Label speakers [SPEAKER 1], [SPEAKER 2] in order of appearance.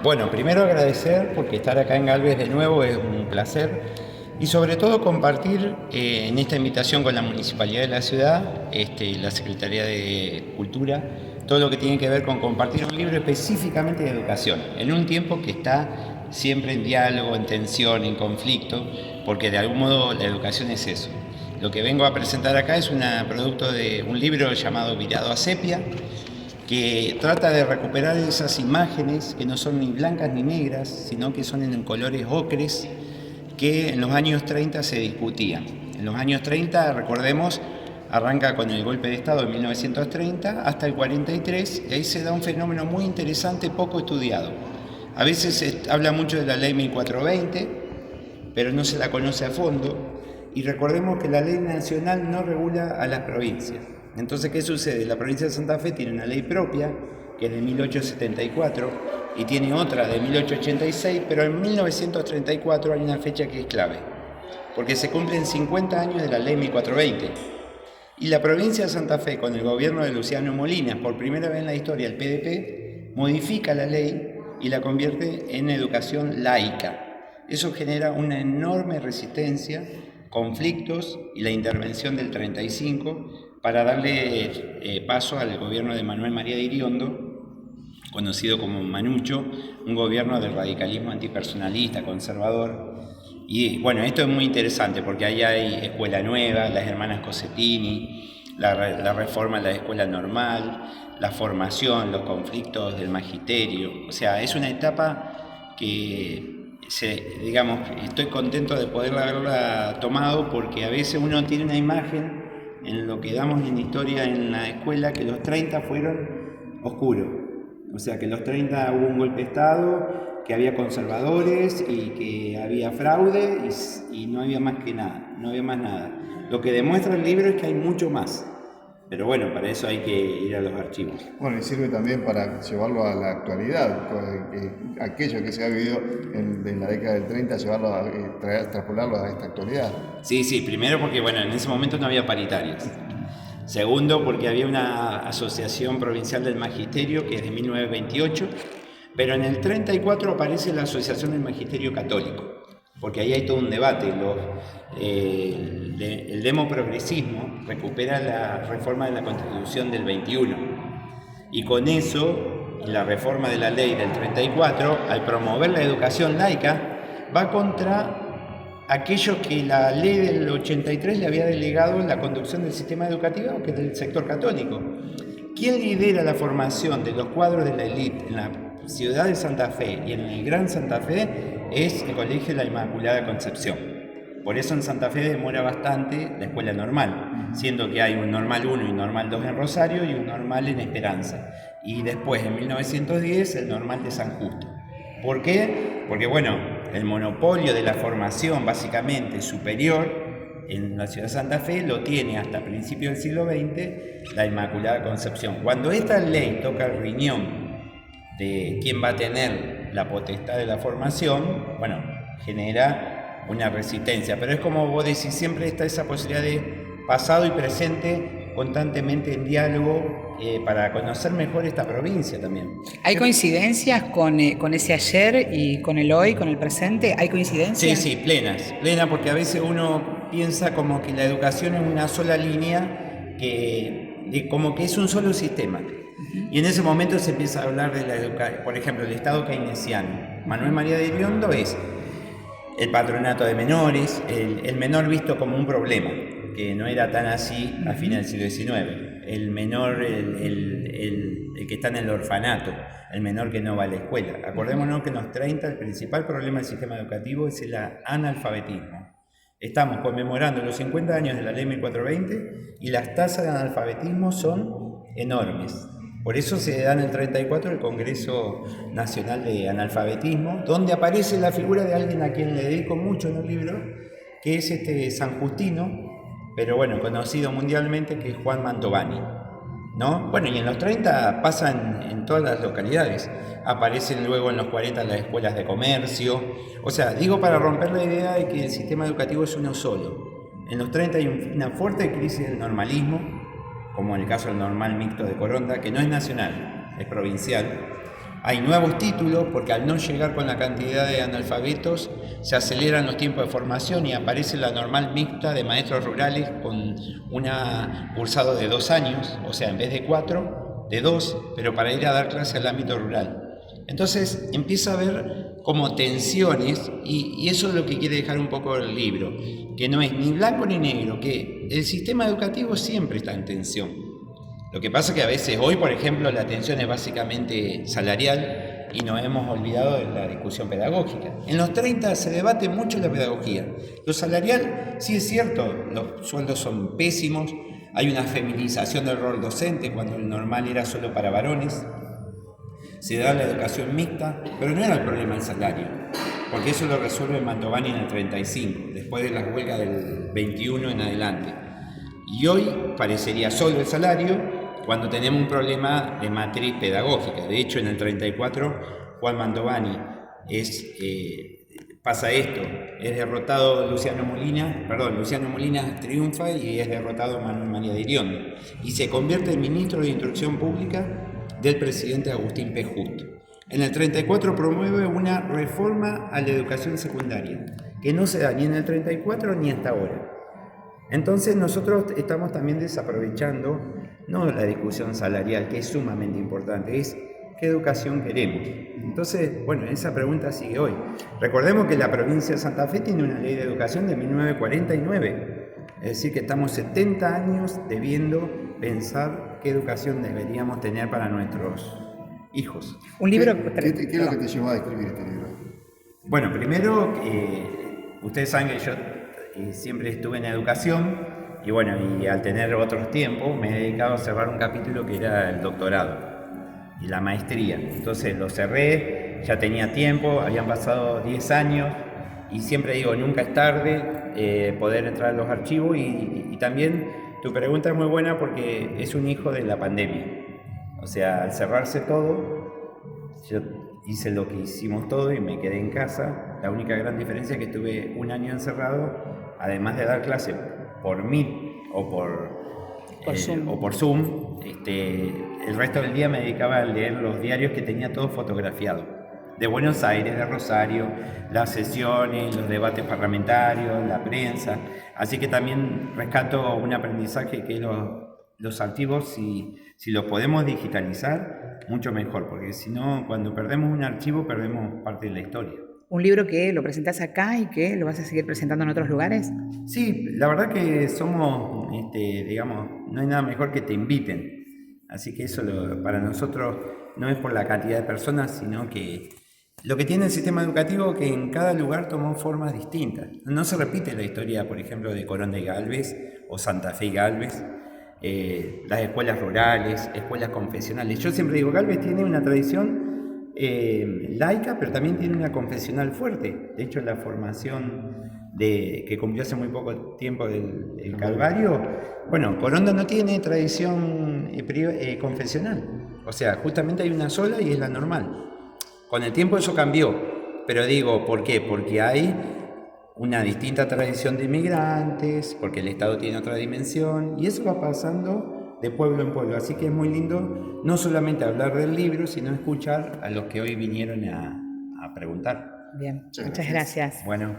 [SPEAKER 1] Bueno, primero agradecer porque estar acá en Galvez de nuevo es un placer y sobre todo compartir en esta invitación con la Municipalidad de la ciudad, la Secretaría de Cultura, todo lo que tiene que ver con compartir un libro específicamente de educación, en un tiempo que está siempre en diálogo, en tensión, en conflicto, porque de algún modo la educación es eso. Lo que vengo a presentar acá es un producto de un libro llamado Virado a Sepia, que trata de recuperar esas imágenes que no son ni blancas ni negras, sino que son en colores ocres, que en los años 30 se discutían. En los años 30, recordemos, arranca con el golpe de Estado en 1930 hasta el 43, y ahí se da un fenómeno muy interesante, poco estudiado. A veces se habla mucho de la ley 1420, pero no se la conoce a fondo, y recordemos que la ley nacional no regula a las provincias. Entonces, ¿qué sucede? La provincia de Santa Fe tiene una ley propia, que es de 1874, y tiene otra de 1886, pero en 1934 hay una fecha que es clave, porque se cumplen 50 años de la ley 1420. Y la provincia de Santa Fe, con el gobierno de Luciano Molinas, por primera vez en la historia, el PDP, modifica la ley y la convierte en educación laica. Eso genera una enorme resistencia, conflictos y la intervención del 35 para darle paso al gobierno de Manuel María de Iriondo, conocido como Manucho, un gobierno del radicalismo antipersonalista, conservador. Y bueno, esto es muy interesante porque ahí hay escuela nueva, las hermanas Cosettini, la reforma de la escuela normal, la formación, los conflictos del magisterio. O sea, es una etapa que digamos, estoy contento de poder haberla tomado porque a veces uno tiene una imagen en lo que damos en historia en la escuela que los 30 fueron oscuros. O sea, que en los 30 hubo un golpe de Estado, que había conservadores y que había fraude y no había más que nada, no había más nada. Lo que demuestra el libro es que hay mucho más. Pero bueno, para eso hay que ir a los archivos.
[SPEAKER 2] Bueno, y sirve también para llevarlo a la actualidad, aquello que se ha vivido en la década del 30, llevarlo extrapolarlo a esta actualidad.
[SPEAKER 1] Sí, primero porque bueno, en ese momento no había paritarias. Segundo, porque había una asociación provincial del magisterio que es de 1928, pero en el 34 aparece la Asociación del Magisterio Católico, porque ahí hay todo un debate. El demoprogresismo recupera la reforma de la Constitución del 21 y con eso, la reforma de la ley del 34, al promover la educación laica, va contra aquello que la ley del 83 le había delegado la conducción del sistema educativo, que es del sector católico. ¿Quién lidera la formación de los cuadros de la élite en la ciudad de Santa Fe y en el Gran Santa Fe? Es el Colegio de la Inmaculada Concepción. Por eso en Santa Fe demora bastante la escuela normal, siendo que hay un normal 1 y normal 2 en Rosario y un normal en Esperanza. Y después, en 1910, el normal de San Justo. ¿Por qué? Porque, bueno, el monopolio de la formación básicamente superior en la ciudad de Santa Fe lo tiene hasta principios del siglo XX la Inmaculada Concepción. Cuando esta ley toca el riñón de quién va a tener la potestad de la formación, bueno, genera una resistencia. Pero es como vos decís, siempre está esa posibilidad de pasado y presente constantemente en diálogo para conocer mejor esta provincia también.
[SPEAKER 3] ¿Hay coincidencias con ese ayer y con el hoy, con el presente? ¿Hay coincidencias?
[SPEAKER 1] Sí, plenas, porque a veces uno piensa como que la educación es una sola línea, como que es un solo sistema. Y en ese momento se empieza a hablar de la educación, por ejemplo, el Estado keynesiano. Manuel María de Iriondo es el patronato de menores, el menor visto como un problema, que no era tan así a fines del siglo XIX. El menor, el que está en el orfanato, el menor que no va a la escuela. Acordémonos que en los 30 el principal problema del sistema educativo es el analfabetismo. Estamos conmemorando los 50 años de la ley 1420 y las tasas de analfabetismo son enormes. Por eso se da en el 34 el Congreso Nacional de Analfabetismo, donde aparece la figura de alguien a quien le dedico mucho en el libro, que es San Justino, pero bueno, conocido mundialmente, que es Juan Mantovani, ¿no? Bueno, y en los 30 pasan en todas las localidades, aparecen luego en los 40 las escuelas de comercio, o sea, digo para romper la idea de que el sistema educativo es uno solo. En los 30 hay una fuerte crisis del normalismo, como en el caso del normal mixto de Coronda, que no es nacional, es provincial, Hay nuevos títulos porque al no llegar con la cantidad de analfabetos se aceleran los tiempos de formación y aparece la normal mixta de maestros rurales con un cursado de 2 años, o sea, en vez de 4, de 2, pero para ir a dar clase al ámbito rural. Entonces empieza a haber como tensiones y eso es lo que quiere dejar un poco el libro, que no es ni blanco ni negro, que el sistema educativo siempre está en tensión. Lo que pasa es que a veces, hoy por ejemplo, la tensión es básicamente salarial y nos hemos olvidado de la discusión pedagógica. En los 30 se debate mucho la pedagogía. Lo salarial, sí es cierto, los sueldos son pésimos, hay una feminización del rol docente cuando el normal era solo para varones. Se da la educación mixta, pero no era el problema el salario, porque eso lo resuelve Mantovani en el 35, después de las huelgas del 21 en adelante. Y hoy parecería solo el salario cuando tenemos un problema de matriz pedagógica. De hecho, en el 34, Juan Mantovani pasa esto, es derrotado Luciano Molina triunfa y es derrotado Manuel María de Iriondo, y se convierte en ministro de Instrucción Pública del presidente Agustín P. Justo. En el 34 promueve una reforma a la educación secundaria, que no se da ni en el 34 ni hasta ahora. Entonces nosotros estamos también desaprovechando, no la discusión salarial, que es sumamente importante, es qué educación queremos. Entonces, bueno, esa pregunta sigue hoy. Recordemos que la provincia de Santa Fe tiene una ley de educación de 1949, es decir, que estamos 70 años debiendo pensar qué educación deberíamos tener para nuestros hijos.
[SPEAKER 3] Un libro...
[SPEAKER 2] ¿Qué es lo que te llevó a escribir este libro?
[SPEAKER 1] Bueno, primero, ustedes saben que yo siempre estuve en educación y bueno, y al tener otros tiempos me he dedicado a cerrar un capítulo que era el doctorado y la maestría. Entonces lo cerré, ya tenía tiempo, habían pasado 10 años y siempre digo, nunca es tarde poder entrar a los archivos y también tu pregunta es muy buena porque es un hijo de la pandemia. O sea, al cerrarse todo, yo hice lo que hicimos todo y me quedé en casa. La única gran diferencia es que estuve un año encerrado, además de dar clase por Meet o por Zoom, el resto del día me dedicaba a leer los diarios que tenía todos fotografiados. De Buenos Aires, de Rosario, las sesiones, los debates parlamentarios, la prensa. Así que también rescato un aprendizaje que los archivos, si los podemos digitalizar, mucho mejor, porque si no, cuando perdemos un archivo, perdemos parte de la historia.
[SPEAKER 3] ¿Un libro que lo presentás acá y que lo vas a seguir presentando en otros lugares?
[SPEAKER 1] Sí, la verdad que somos, digamos, no hay nada mejor que te inviten. Así que eso para nosotros no es por la cantidad de personas, sino que lo que tiene el sistema educativo que en cada lugar tomó formas distintas. No se repite la historia, por ejemplo, de Coronda y Galvez o Santa Fe y Galvez, las escuelas rurales, escuelas confesionales. Yo siempre digo, Galvez tiene una tradición laica, pero también tiene una confesional fuerte. De hecho, la formación que cumplió hace muy poco tiempo del Calvario, bueno, Coronda no tiene tradición confesional. O sea, justamente hay una sola y es la normal. Con el tiempo eso cambió, pero digo, ¿por qué? Porque hay una distinta tradición de inmigrantes, porque el Estado tiene otra dimensión, y eso va pasando de pueblo en pueblo. Así que es muy lindo no solamente hablar del libro, sino escuchar a los que hoy vinieron a preguntar.
[SPEAKER 3] Bien, muchas gracias.
[SPEAKER 1] Bueno.